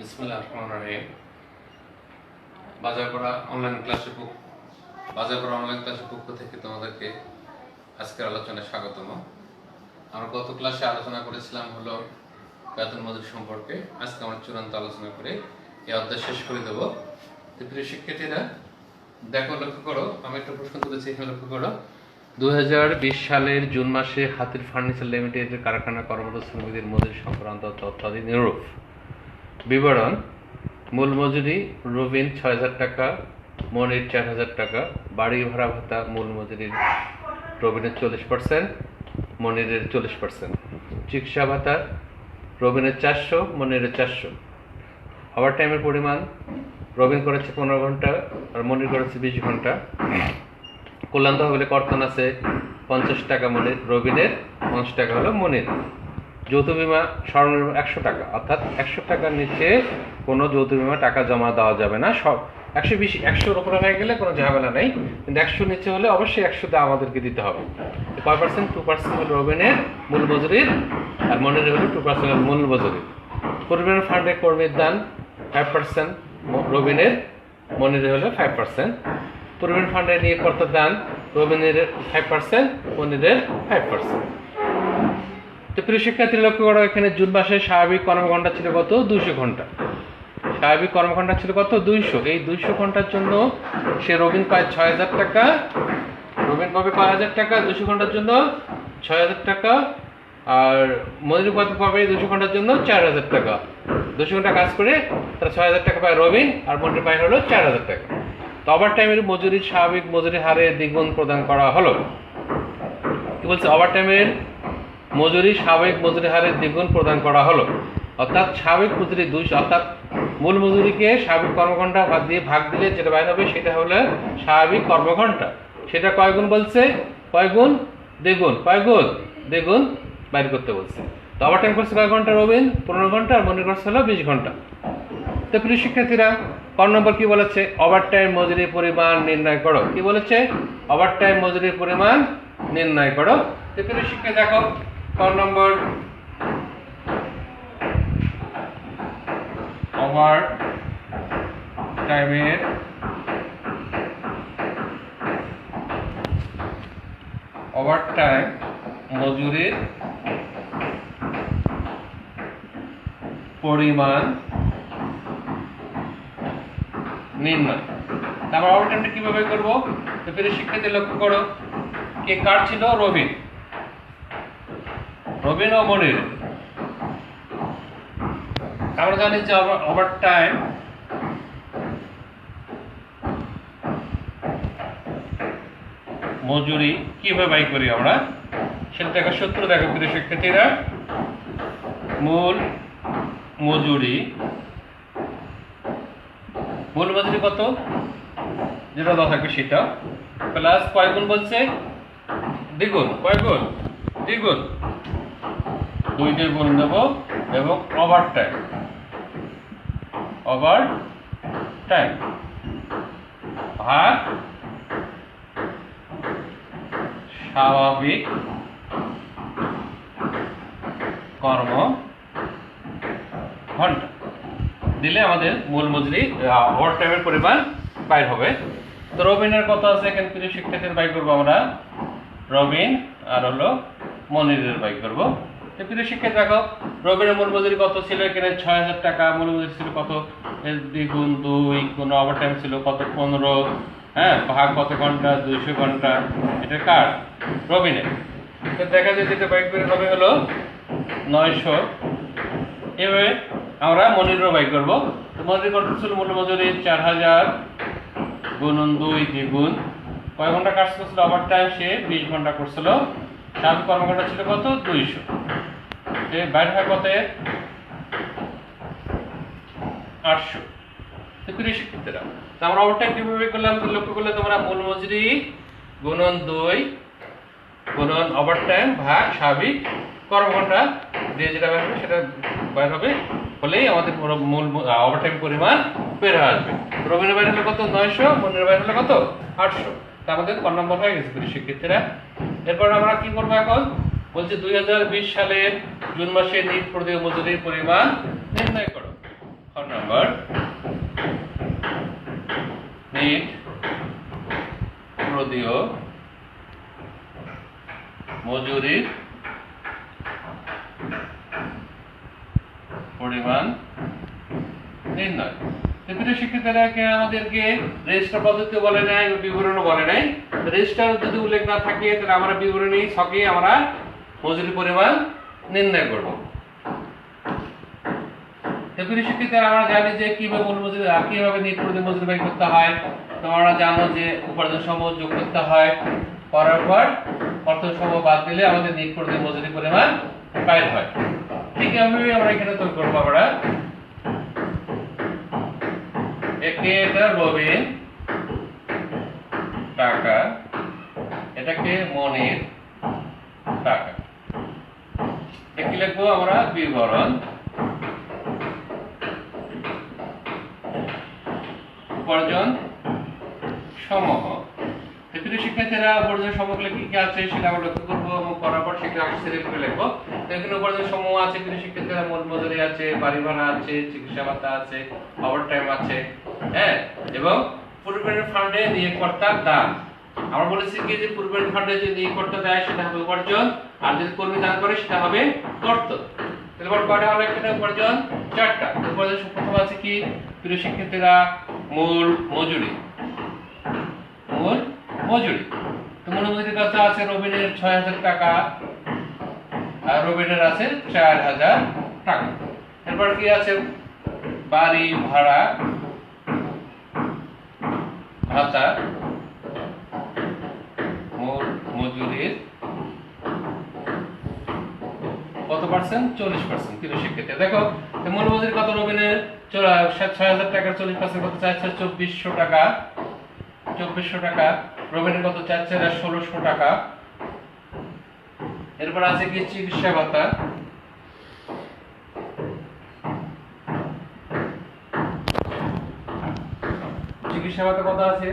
বিসমিল্লাহির রহমানির রহিম। বাজার করা অনলাইন ক্লাসের পক্ষ থেকে তোমাদেরকে আজকের আলোচনায় স্বাগতম। আমরা গত ক্লাসে আলোচনা করেছিলাম হলো বেতন মজুরি সম্পর্কে। আজকে আমরা চূড়ান্ত আলোচনা করে এই অধ্যায় শেষ করে দেবো। প্রিয় শিক্ষার্থীরা দেখো, লক্ষ্য করো, আমি একটা প্রশ্ন তুলেছি, এখানে লক্ষ্য করো। 2020 সালের জুন মাসে হাতির ফার্নিচার লিমিটেডের কারখানা কর্মরত শ্রমিকদের মজুরি সংক্রান্ত তথ্যাদি নিরূপ। বিবরণ: মূল মজুরি রবিন ৬,০০০ টাকা, মনির ৪,০০০ টাকা। বাড়ি ভাড়া ভাতা মূল মজুরির রবিনের 40%, মনিরের 40%। চিকিৎসা ভাতা রবিনের 400, মনিরের 400। ওভারটাইমের পরিমাণ: রবিন করেছে 15 ঘন্টা আর মনির করেছে 20 ঘন্টা। কল্যাণ তহবিলে কর্তন আছে 50 টাকা মনির রবিনের, 50 টাকা হলো মনির। যৌথ বিমা সর্বনিম্ন 100 টাকা, অর্থাৎ 100 টাকার নিচে কোনো যৌথ বিমা টাকা জমা দেওয়া যাবে না। সব 100-100-র উপরে হয়ে গেলে কোনো ঝামেলা নেই, কিন্তু 100 নিচে হলে অবশ্যই 100 আমাদেরকে দিতে হবে। কয় পার্সেন্ট? 2% হলো রবিনের মূল মজুরির, আর মনিরের হলো 2% হলো মূল মজুরির। পরিবহন ফান্ডে কর্মীর দান 5%, রবিনের, মনিরের হলো 5%। পরিবহন ফান্ডে নিয়োগকর্তার দান রবিনের 5%, মনিরের 5%। তো প্রিয় শিক্ষার্থী লক্ষ্য করো, এখানে জুন মাসে স্বাভাবিক কর্মঘণ্টা ছিল কত? 200 ঘন্টা। স্বাভাবিক কর্মঘণ্টা ছিল কত? 200। এই 200 ঘন্টার জন্য সে রবিন পায় 6,০০০ টাকা। রবিন পাবে 5,০০০ টাকা 200 ঘন্টার জন্য, 6,০০০ টাকা। আর মজুরি পাবে 200 ঘন্টার জন্য 4,০০০ টাকা। 200 ঘন্টা কাজ করে তারা 6,০০০ টাকা পায় রবিন, আর মনির পায় হলো 4,০০০ টাকা। তো ওভারটাইমের মজুরি স্বাভাবিক মজুরি হারে দ্বিগুণ প্রদান করা হলো। কি বলছে? ওভারটাইমের মজুরি স্বাভাবিক মজুরি হারে দ্বিগুণ প্রদান করা হলো, অর্থাৎ স্বাভাবিক মজুরি 200, অর্থাৎ মূল মজুরিকে স্বাভাবিক কর্মঘণ্টা দিয়ে ভাগ দিলে যেটা বাইর হবে সেটা হলো স্বাভাবিক কর্মঘণ্টা। সেটা কয় গুণ বলছে? কয় গুণ? দ্বিগুণ। কয় গুণ? দ্বিগুণ বাইর করতে বলছে। তো ওভারটাইম করছে কয় ঘন্টা? রবিন 15 ঘন্টা, আর মনির করছে হলো 20 ঘন্টা। তো প্রিয় শিক্ষার্থীরা, ক নম্বর কি বলেছে? ওভারটাইম মজুরির পরিমাণ নির্ণয় করো। কি বলেছে? ওভারটাইম মজুরির পরিমাণ নির্ণয় করো। তো প্রিয় শিক্ষার্থী দেখো, ক নম্বর, ওভারটাইমের মজুরির পরিমাণ নির্ণয়। আমরা ওভারটাইমটা কিভাবে করব? তো প্রিয় শিক্ষার্থী লক্ষ্য করো, কে কার ছিল? রবিন ও মনির। আমরা জানি যে ওভারটাইম মজুরি কিভাবে বাই করি আমরা, সেটা দেখো। সূত্র দেখো প্রিয় শিক্ষার্থীরা, মূল মজুরি কত যেটা দেওয়া থাকবে সেটা প্লাস কয় গুণ বলছে? দ্বিগুণ। কয় গুণ? দ্বিগুণ। 2 দিয়ে গুণ দেবো, এবং ওভারটাইম ভাগ স্বাভাবিক কর্মঘণ্টা দিলে আমাদের মূল মজুরি ওভারটাইমের পরিমাণ বাইর হবে। তো রবিনের কত আছে এখানে? প্রিয় শিক্ষার্থীর বাই করবো আমরা রবিন, আর হলো মনিরের বাই করবো। তো প্রিয় শিক্ষার্থী দেখো, রবিনের মূল মজুরি কত ছিল? এখানে 6,০০০ টাকা। মূল মজুরি ছিল কত? দ্বিগুণ 2, কোন ওভারটাইম ছিল কত? 15, হ্যাঁ, ভাগ কত ঘন্টা? 200 ঘন্টা। এটা কার? রবিনের। তো দেখা যায় যেটা বাই করে হবে হলো 900। এভাবে আমরা মনিরও বাই করবো। তো মনির কত ছিল? মূল মজুরি 4,০০০ গুণন 2 দ্বিগুণ। কয় ঘন্টা কাজ করছিল? ওভারটাইম সে 20 ঘন্টা করছিল। স্বাভাবিক কর্মঘণ্টা ছিল কত? 200। বাইরে হয় কত? 800। তো প্রিয় শিক্ষার্থীরা, আমরা ওভারটাইম কিভাবে করলাম লক্ষ্য করলে তোমরা, মূল মজুরি গুণন 2 গুণন ওভারটাইম ভাগ স্বাভাবিক কর্মঘণ্টা দিয়ে যেটা বের হবে সেটা বের হবে, হলেই আমাদের মূল ওভারটাইম পরিমাণ বের হয়ে আসবে। রবিনের বাইরে হলো কত? 900, মনিরের বাইরে হলো কত? 800। তা আমাদের ক নম্বর হয়ে গেছে প্রিয় শিক্ষার্থীরা। এরপর আমরা কি করবো এখন? বলছে 2020 সালের জুন মাসে নিট প্রতি মজুরির পরিমাণ নির্ণয় করো। ফোন নাম্বার নিট প্রদীয় মজুরির পরিমাণ নির্ণয়। প্রিয় শিক্ষার্থীরা আমাদেরকে রেজিস্টার পদ্ধতি বলে নাই, বিবরণও বলে নাই। রেজিস্টার যদি উল্লেখ না থাকে তাহলে আমরা বিবরণী ছকে আমরা মজুরি পরিমাণ নির্ণয় করব। প্রিয় শিক্ষার্থীরা আমরা জানি যে কিভাবে মূল মজুরি কিভাবে নিট প্রদীয় মজুরি বের করতে হয়। তোমরা জানো যে উপার্জন সমূহ যোগ করতে হয়, করার পর অর্থ সমূহ বাদ দিলে আমাদের নিট প্রদীয় মজুরি পরিমাণ বাইর হয়। ঠিক এভাবে আমরা এখানে তৈরি করবো। আমরা এটা রবিন টাকা, এটাকে মনির টাকা। কি লিখবো আমরা? বিবরণ উপার্জন সমূহ। প্রিয় শিক্ষার্থীরা উপার্জন সমূহ কি কি আছে সেটা আমরা লক্ষ্য করবো এবং করার পর সেটা সিলেক্ট করে লিখবো। তো এখানে উপার্জন সমূহ আছে, প্রিয় শিক্ষার্থীরা মূল মজুরি আছে, বাড়ি ভাড়া আছে, চিকিৎসা ভাতা আছে, ওভারটাইম আছে, হ্যাঁ, এবং প্রভিডেন্ট ফান্ডে নিয়োগকর্তার দান। আমরা বলেছি কি যে প্রভিডেন্ট ফান্ডে যে নিয়োগকর্তা দেয় সেটা হবে উপার্জন, আর যদি কর্মী দান করে সেটা হবে অর্থ। তাহলে বড় কয়টা হলো এখানে? উপার্জন 4টা। উপার্জন প্রথম আছে কি প্রিয় শিক্ষার্থীরা? মূল মজুরি। মূল মজুরি, তো মূল মজুরির কথা আছে রবিনের 6000 টাকা আর রবিনের আছে 4000 টাকা। এরপর কি আছে? বাড়ি ভাড়া ভাতা মূল মজুরির কত পার্সেন্ট? 40%। প্রিয় শিক্ষার্থী দেখো মূল মজুরি কত? রবিনের 6000 টাকার 40% কত? 2400 টাকা। 2400 টাকা। রবিনের কত? 1600 টাকা। এরপর আছে কি? চিকিৎসা ভাতা। চিকিৎসা ভাতা কত আছে?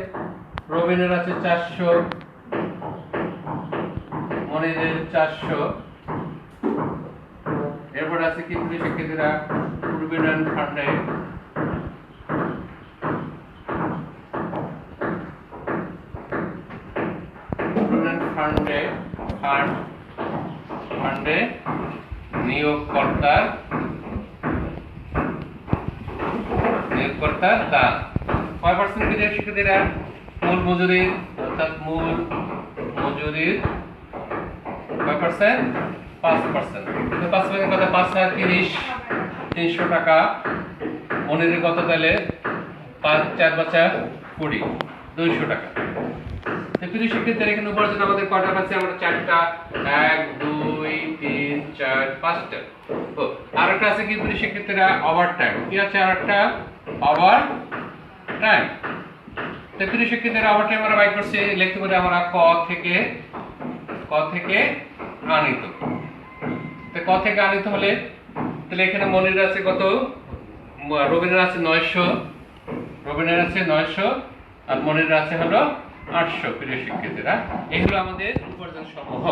রবিনের আছে 400, মনিরের 400। এরপর আছে কি প্রিয় শিক্ষার্থীরা? প্রভিডেন্ট ফান্ডে ফান্ডে নিয়োগকর্তার দান। কয় পার্সেন্ট প্রিয় শিক্ষার্থীরা? মূল মজুরির, অর্থাৎ মূল মজুরির কয় পার্সেন্ট? 5%। 5% কত? 5 300 টাকা। মনিরের কত? তাহলে 5 4 বাচা 20, 200 টাকা। প্রিয় শিক্ষার্থীরা এখানে উপার্জন আমাদের কয়টা আছে? আমরা 4টা। 1 2 3 4 5টা। তো আরেকটা আছে কি প্রিয় শিক্ষার্থীরা? ওভারটাইম। কি আছে আরেকটা? Over time. তো প্রিয় শিক্ষার্থীরা ওভারটাইম আমরা বাইর করছি, লিখতে পারি আমরা ক থেকে আনিত। তো ক থেকে আনিত হলে তাহলে এখানে মনির আছে কত? রবিনের আছে 900, রবিনের আছে 900 আর মনির আছে হলো 800। প্রিয় শিক্ষার্থীরা এগুলো আমাদের উপার্জন সমূহ।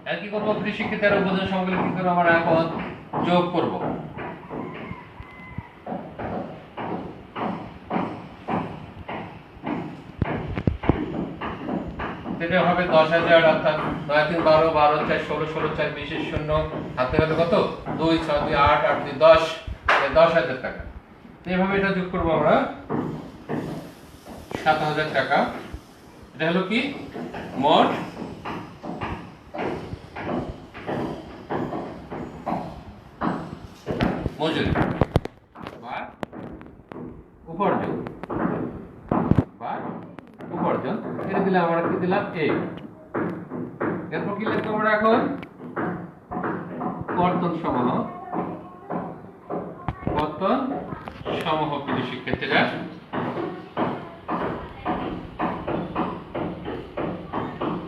আর কি করবো প্রিয় শিক্ষার্থীরা? উপার্জন সমূহগুলো কি করবো? আমরা এখন যোগ করব। এটা হবে 10,000, অর্থাৎ 9 3 12 12 4 16 16 4 20 শূন্য, হাতে হাতে কত? 2 6 2 8 8 2 10, 10,000 টাকা। এইভাবে এটা যোগ করব আমরা 7,000 টাকা। এটা হলো কি? মোট মজুরি বা উপার্জন এটা দিলাম আমরা কি দিলাম? A। এরপর কি লিখবো আমরা এখন? কর্তন সমূহ। প্রিয় শিক্ষার্থীরা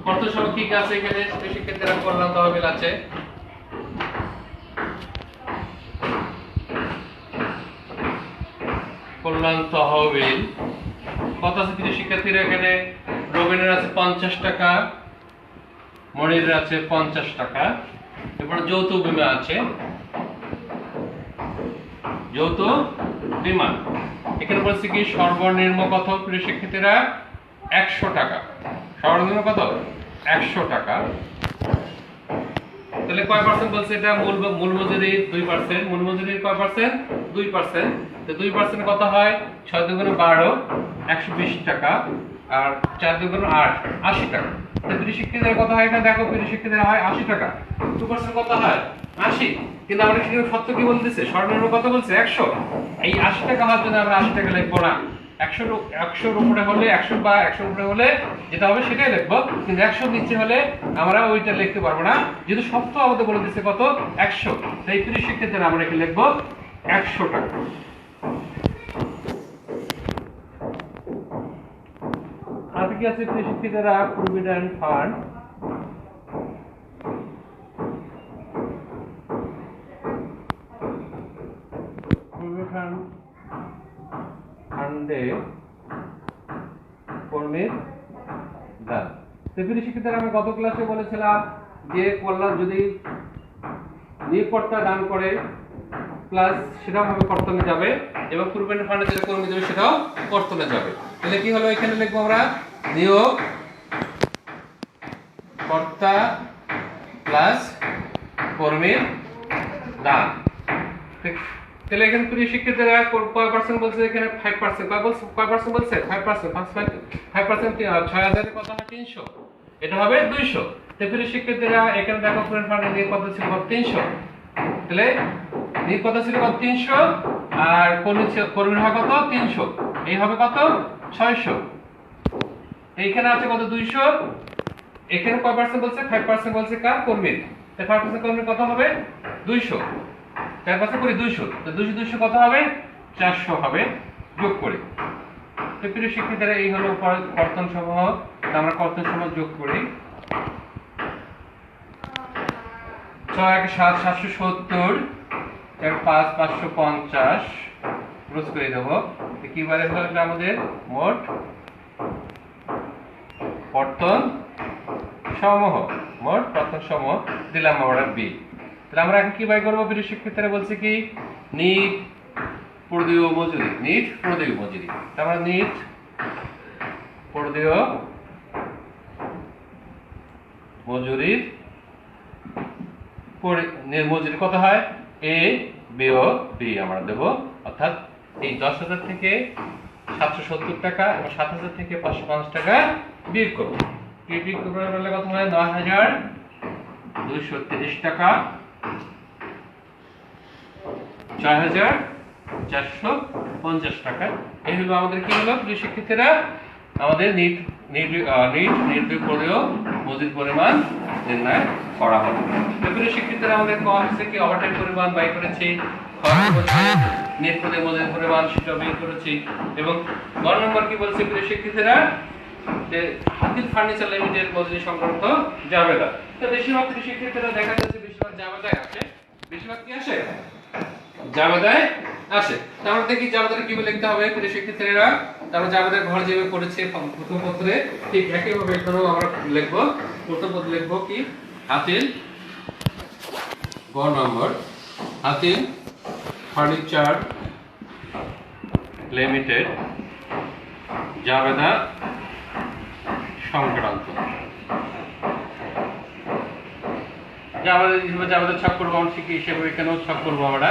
কর্তন সমূহ কি আছে এখানে? প্রিয় শিক্ষার্থীরা কল্যাণ তহবিল আছে, কল্যাণ তহবিল কত আছে প্রিয় শিক্ষার্থীরা? এখানে রবিনের আছে 50 টাকা, মনিরের আছে 50 টাকা। এরপর যৌথ বিমা আছে, যৌথ বিমান। এখানে বলছে কি সর্বনিম্ন কত প্রিয় শিক্ষার্থীরা 100 টাকা। সর্বনিম্ন কত 100 টাকা। তাহলে কয় পার্সেন্ট বলছে এটা? মূল মজুরি 2%। মূল মজুরি কয় পার্সেন্ট? 2%। তো 2% কত হয়? 6 দুগুণে 12 120 টাকা, আর 4 দুগুণে 8 80 টাকা। তো প্রিয় শিক্ষার্থীদের কত হয়? এটা দেখো প্রিয় শিক্ষার্থীদের হয় 80 টাকা। 2% কত হয়? 80। কিন্তু আমরা সেখানে সত্য কি বলতেছে? সর্বনিম্ন কত বলছে? 100। এই 80 টাকা হওয়ার জন্য আমরা 80 টাকা লিখবো না। 100 উপরে হলে 100 বা 100 উপরে হলে যেটা হবে সেটাই লিখবো, কিন্তু 100 নিচে হলে আমরা ওইটা লিখতে পারবো না, যেহেতু সত্য আমাদের বলে দিচ্ছে কত 100। তাই প্রিয় শিক্ষার্থীরা আমরা এখানে লিখবো 100 টাকা। আর কি আছে প্রিয় শিক্ষার্থীরা? Provident fund. ফান্ডে কর্মীর দান। তো প্রিয় শিক্ষার্থীরা আমি গত ক্লাসে বলেছিলাম যে কল্যাণ যদি নিয়োগকর্তা দান করে প্লাস সেটাও হবে কর্তনে যাবে, এবং প্রভিডেন্ট ফান্ডে যেটা কর্মী দেবে সেটাও কর্তনে যাবে। তাহলে কি হলো? এখানে লিখবো আমরা নিয়োগ কর্তা প্লাস কর্মীর দান। তাহলে এখানে প্রিয় শিক্ষার্থীরা কয় পার্সেন্ট বলছে? এখানে 5%। কয় পার্সেন্ট বলছে? 5%। 5% 6000 এর কত হয়? 300। এটা হবে 200। তো প্রিয় শিক্ষার্থীরা এখানে দেখো প্রভিডেন্ট ফান্ডের নিয়োগ কত ছিল? 300। তাহলে নিয়োগ কত ছিল? 300, আর কর্মীর হয় কত? 300। এই হবে কত? 600। এইখানে আছে কত? 200। এখানে কয় পার্সেন্ট বলছে? 5% বলছে কার? কর্মীর। তাই 5% কর্মীর কত হবে? 200। 4% করে 200। তো 200 কত হবে? 400 হবে যোগ করে। তো প্রিয় শিক্ষার্থীরা এই হলো কর্তন সমূহ। আমরা কর্তন সমূহ যোগ করি। 6 1 7 770, 4 5 550 ক্রস করে দেব। কি বারে হলো আমাদের মোট কর্তন সমূহ। মোট কর্তন সমূহ দিলাম আমরা বি। তাহলে আমরা এখন কি বাই করব? প্রিয় শিক্ষার্থীরা বলছে কি নিট প্রদেয় মজুরি। নিট প্রদেয় মজুরি। আমরা নিট প্রদেয় মজুরির মজুরি কত হয়? এ বিয়োগ বি আমরা দেব, অর্থাৎ এই 10,000 থেকে 770 টাকা এবং 7,000 থেকে 550 টাকা বিয়োগ করব। কি বিয়োগ করলে কত হয়? 9,230 টাকা, 6,450 টাকা। এই হলো আমাদের কি হলো প্রিয় শিক্ষার্থীরা? আমাদের নির্দেশ করেও মজুরি পরিমাণ নির্ণয় করা হবে। প্রিয় শিক্ষার্থীরা আমাদের কম হচ্ছে কি ওভারটাইম পরিমাণ বাই করেছি, নেট প্রদেয় মজুরি পরিমাণ সেটা বের করেছি। এবং 9 নম্বর কি বলছে প্রিয় শিক্ষার্থীরা? যে হাতিল ফার্নিচার লিমিটেড মজুরি সংক্রান্ত জাবেদা। তো বেশিরভাগ প্রিয় শিক্ষার্থীরা দেখা যাচ্ছে বেশিরভাগ জাবেদায় আসে। বেশিরভাগ কি আসে? জাবেদায় আসে। তাহলে দেখি জাবেদাটা কিভাবে লিখতে হবে প্রিয় শিক্ষার্থীরা। তারপর জাবেদার ঘর যেভাবে করেছে প্রথম পত্রে ঠিক একইভাবে এখানেও আমরা লিখব। প্রথম পত্রে লিখব কি হাতিল গ নম্বর হাতিল ফার্নিচার লিমিটেড জাবেদা সংক্রান্ত। জাবেদা ছক করবো আমরা শিখি হিসেবে এখানেও ছক করবো আমরা।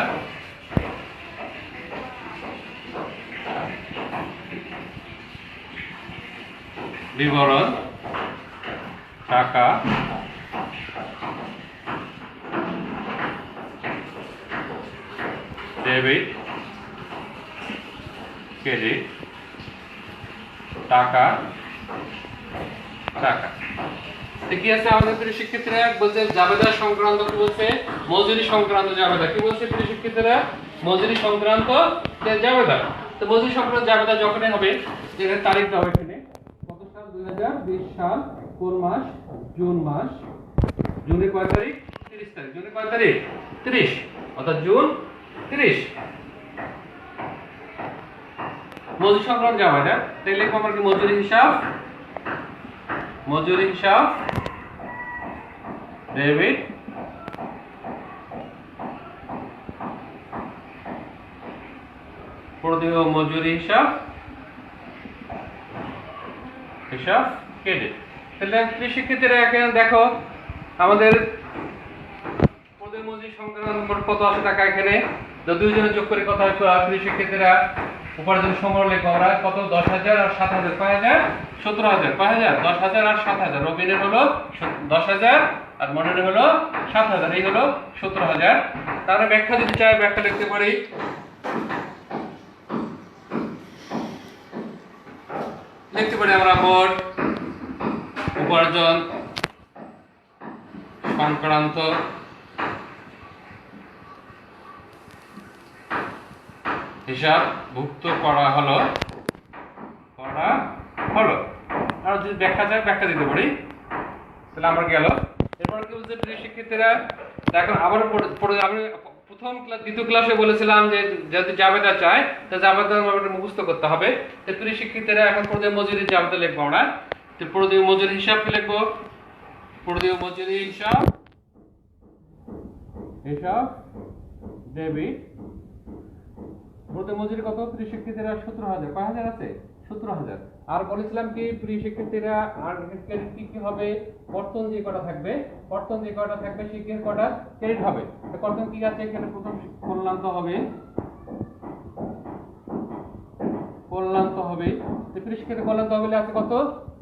বিবরণ টাকা ডেবিট ক্রেডিট টাকা টাকা। কি আছে আমাদের প্রিয় শিক্ষার্থীরা? বলছে জাবেদা সংক্রান্ত কি বলছে? মজুরি সংক্রান্ত জাবেদা। কি বলছে প্রিয় শিক্ষার্থীরা? মজুরি সংক্রান্ত জাবেদা। তো মজুরি সংক্রান্ত জাবেদা যখনই হবে যেখানে তারিখ দাও এখানে কত সাল? 2020 সাল। কোন মাস? জুন মাস। জুনের কয় তারিখ? 30 তারিখ। জুনের কয় তারিখ? 30, অর্থাৎ জুন 30। মজুরি সংক্রান্ত জাবেদা। তাহলে আমরা কি মজুরি হিসাব ডেবিট প্রদেয় মজুরি হিসাব কেটে। তাহলে কৃষিক্ষেত্রে এখন দেখো আমাদের প্রদেয় মজুরি সংক্রান্ত মোট কত আছে টাকা, এখানে দুইজনে যোগ করে কত হয় কৃষিক্ষেত্রে উপার্জন সংগ্রহ লিখবো আমরা কত 10,000 আর 7,000 কয় হাজার 17,000 কয় হাজার 10,000 আর 7,000 রবিনের হলো 10,000 আর মনের হলো 7,000 এই হলো 17,000। তাহলে ব্যাখ্যা দিতে চাই, ব্যাখ্যা লিখতে পারি আমরা মোট উপার্জন সংক্রান্ত হিসাব ভুক্ত করা হলো আর যদি ব্যাখ্যা চাই ব্যাখ্যা দিতে পারি। তাহলে আমরা গেল এরপর কি বলছে প্রিয় শিক্ষার্থীরা, এখন আবার আমি প্রথম ক্লাস দ্বিতীয় ক্লাসে বলেছিলাম যে যদি জাবেদা চাই তাহলে জাবেদা আমাদের মুখস্থ করতে হবে। তো প্রিয় শিক্ষার্থীরা এখন প্রদেয় মজুরি জাবেদা লিখবো আমরা। তো প্রদেয় মজুরি হিসাব কি লিখবো, প্রদেয় মজুরি হিসাব ডেবিট। প্রদেয় মজুরি কত প্রিয় শিক্ষার্থীরা 17,000 কয় হাজার আছে 17,000। আর বলেছিলাম কি প্রিয় শিক্ষার্থীরা আর কি কি হবে, বর্তন যে কটা থাকবে সেই কটা ক্রেডিট হবে। বর্তন কি আছে এখানে প্রথম কল্যান্ত হবে তো প্রিয় শিক্ষার্থী কল্যান্ত হবে আছে কত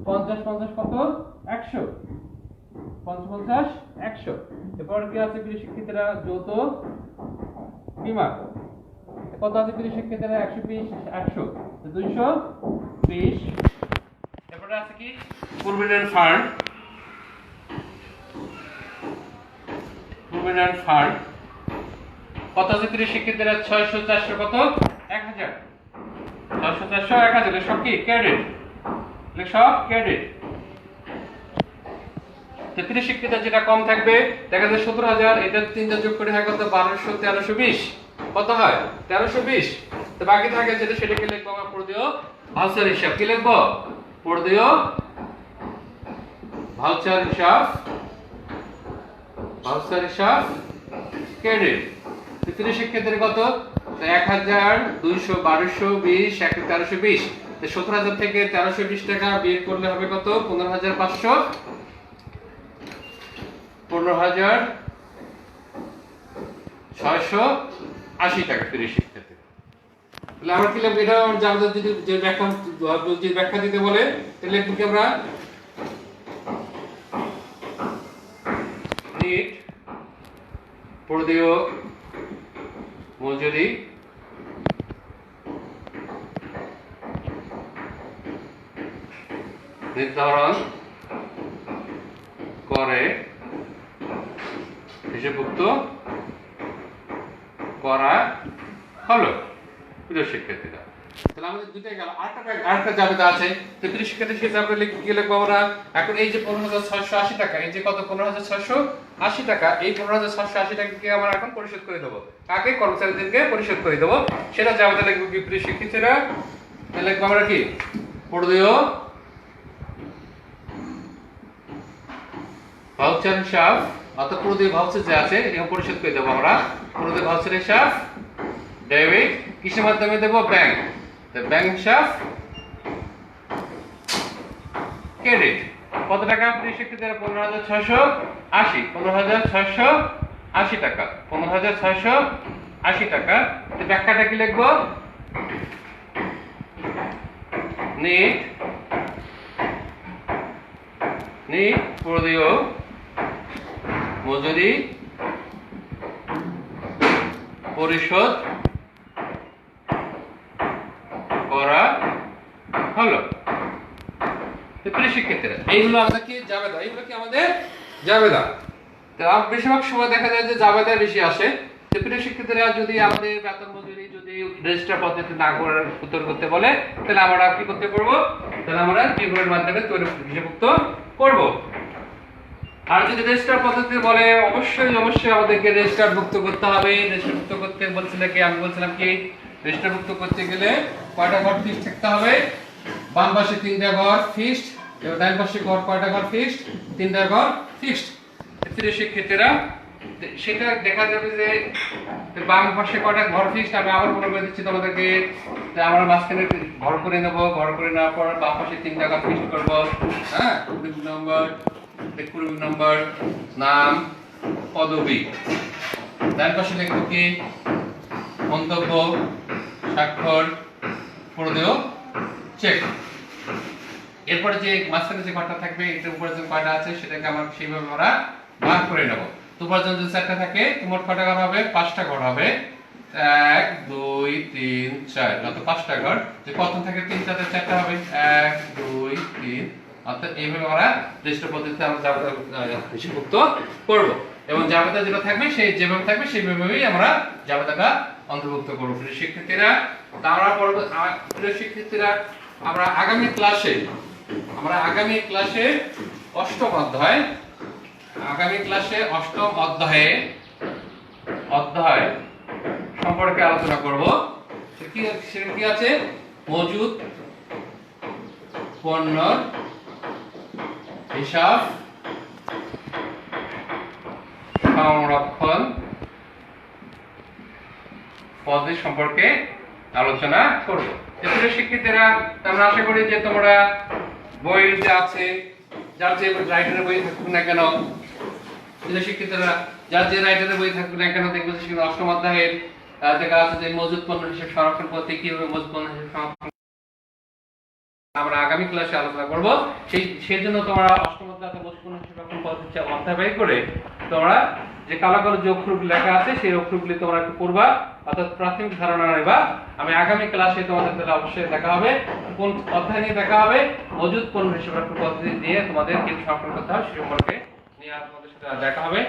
50 কত 100 50 100। এরপর কি আছে প্রিয় শিক্ষার্থীরা যৌথ বীমা কত আছে প্রিয় শিক্ষার্থীরা 120 100 220। এরপর আছে কি প্রভিডেন্ট ফান্ড কত আছে প্রিয় শিক্ষার্থীরা 600 400 কত 1000 600 400 1000 সব কি ক্রেডিট তো প্রিয় শিক্ষার্থীরা যেটা কম থাকবে দেখা যায় 17,000 এটা তিনটা যোগ করে হয় কত 1200 1320 কত হয় 1320। তো বাকি থাকে যেটা সেটাকে লিখবো আমরা প্রদেয় ভাউচার হিসাব। কি লিখবো প্রদেয় ভাউচার হিসাব ক্রেডিট। প্রিয় শিক্ষার্থীদের কত 1,000 200 1200 20 1320। তো 17,000 থেকে 1320 টাকা বিয়োগ করলে হবে কত 15,500 15,680 টাকা প্রিয় শিক্ষার্থী। তাহলে আমরা কি লিখব, এটা আমাদের যদি যে ব্যাখ্যা দিতে বলে তাহলে লিখব কি আমরা নিট প্রদেয় মজুরি নির্ধারণ করে হিসাবভুক্ত করা হলো প্রিয় শিক্ষার্থীরা। তাহলে আমাদের দুটাই গেল, আরেকটা জাবেদা আছে। তো প্রিয় শিক্ষার্থী সেই জাবেদা কি লিখবো আমরা এখন এই যে 15,680 টাকা এই যে কত 15,680 টাকা এই 15,680 টাকাকে আমরা এখন পরিশোধ করে দেবো কাকে কর্মচারীদেরকে পরিশোধ করে দেবো সেটা জাবেদা লিখবো কি প্রিয় শিক্ষার্থীরা। তাহলে লিখবো আমরা কি প্রদেয় ভাউচার হিসাব অর্থাৎ প্রদেয় ভাউচার যে আছে এটা পরিশোধ করে দেবো আমরা। প্রদেয় ভাউচার হিসাব ডেবিট কিসের মাধ্যমে দেবো ব্যাংক, তো ব্যাংক হিসাব ক্রেডিট। কত টাকা প্রিয় শিক্ষার্থীরা 15,680 15,680 টাকা 15,680 টাকা। তো ব্যাখ্যাটা কি লিখবো নিট প্রদেয় মজুরি পরিশোধ করা হলো। প্রিয় শিক্ষার্থীরা এইগুলো আমাদের কি জাবেদা, এইগুলো কি আমাদের জাবেদা। তো বেশিরভাগ সময় দেখা যায় যে জাবেদা বেশি আসে। তো প্রিয় শিক্ষার্থীরা যদি আমাদের বেতন মজুরি যদি রেজিস্টার পদ্ধতি না করে উত্তর করতে বলে তাহলে আমরা কি করতে পারবো, তাহলে আমরা কিবোর্ডের মাধ্যমে হিসাবভুক্ত করব। আর যদি রেজিস্টার পদ্ধতি বলে অবশ্যই আমাদেরকে রেজিস্টারভুক্ত করতে হবে। রেজিস্টারভুক্ত করতে বলছিলাম কি আমি বলছিলাম কি রেজিস্টারভুক্ত করতে গেলে কয়টা ঘর ফিক্সড থাকতে হবে, বাম পাশে 3টা ঘর ফিক্সড এবং ডান পাশে কয়টা ঘর ফিক্সড 3টা ঘর ফিক্সড। প্রিয় শিক্ষার্থীরা সেটা দেখা যাবে যে বাম পাশে কয়টা ঘর ফিক্সড, আমি আবার মনে করে দিচ্ছি তোমাদেরকে যে আমরা মাঝখানে ঘর করে নেবো, ঘর করে নেওয়ার পর বাম পাশে 3টা ঘর ফিক্সড করবো। হ্যাঁ, 20 নম্বর 20 নম্বর নাম পদবী, ডান পাশে লিখবো কি মন্তব্য স্বাক্ষর প্রদেয় চেক। এরপরে যে মাঝখানে যে ঘরটা থাকবে এটার উপরে যে কয়টা আছে সেটাকে আমরা সেইভাবে আমরা ভাগ করে নেব। তোমার জন্য যে 4টা থাকে মোট কয়টা ঘর হবে? 5টা ঘর হবে। 1 2 3 4, যত 5টা ঘর, যে প্রথম থেকে 3টাতে 4টা হবে 1 2 3। অর্থাৎ এইভাবে আমরা রেজিস্টার পদ্ধতিতে আমরা জাবেদা হিসাবভুক্ত করব এবং জাবেদা যেটা থাকবে সেই যেভাবে থাকবে সেইভাবেই আমরা জাবেদাটা অন্তর্ভুক্ত করব। প্রিয় শিক্ষার্থীরা, আমরা আগামী ক্লাসে অষ্টম অধ্যায় সম্পর্কে আলোচনা করব। সেটা কি আছে? মজুদ পণ্যর হিসাব সংরক্ষণ পদ্ধতি সম্পর্কে আলোচনা করব। এগুলো শিক্ষার্থীরা, আমরা আশা করি যে তোমরা বই যে আছে, যার যে রাইটারের বই থাকুক না কেন, শিক্ষার্থীরা যার যে রাইটারের বই থাকুক না কেন, দেখবে সেখানে অষ্টম অধ্যায়ের দেখা আছে যে মজুদ পণ্য হিসেবে সংরক্ষণ পদ্ধতি, কিভাবে মজুদ পণ্য হিসেবে সংরক্ষণ আমরা আগামী ক্লাসে আলোচনা করব। সেই জন্য তোমরা অষ্টম অধ্যায়ে মজুদ পণ্য হিসেবে সংরক্ষণ পদ্ধতি অধ্যায় বের করে তোমরা যে কালো কালো যে অক্ষরগুলি লেখা আছে সেই অক্ষরগুলি তোমরা একটু পড়বা, অর্থাৎ প্রাথমিক ধারণা নেবা। আমি আগামী ক্লাসে তোমাদের সাথে অবশ্যই দেখা হবে। কোন অধ্যায় নিয়ে দেখা হবে? মজুদ পণ্য হিসেবে সংরক্ষণ পদ্ধতি দিয়ে তোমাদের কি সংরক্ষণ করতে হয় সে সম্পর্কে নিয়ে তোমাদের সাথে দেখা হবে।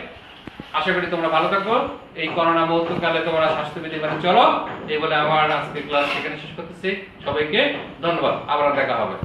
আশা করি তোমরা ভালো থাকো। এই করোনা মুহূর্তকালে তোমরা স্বাস্থ্যবিধি মেনে চলো। এই বলে আমার আজকে ক্লাস এখানে শেষ করতেছি। সবাইকে ধন্যবাদ, আবার দেখা হবে।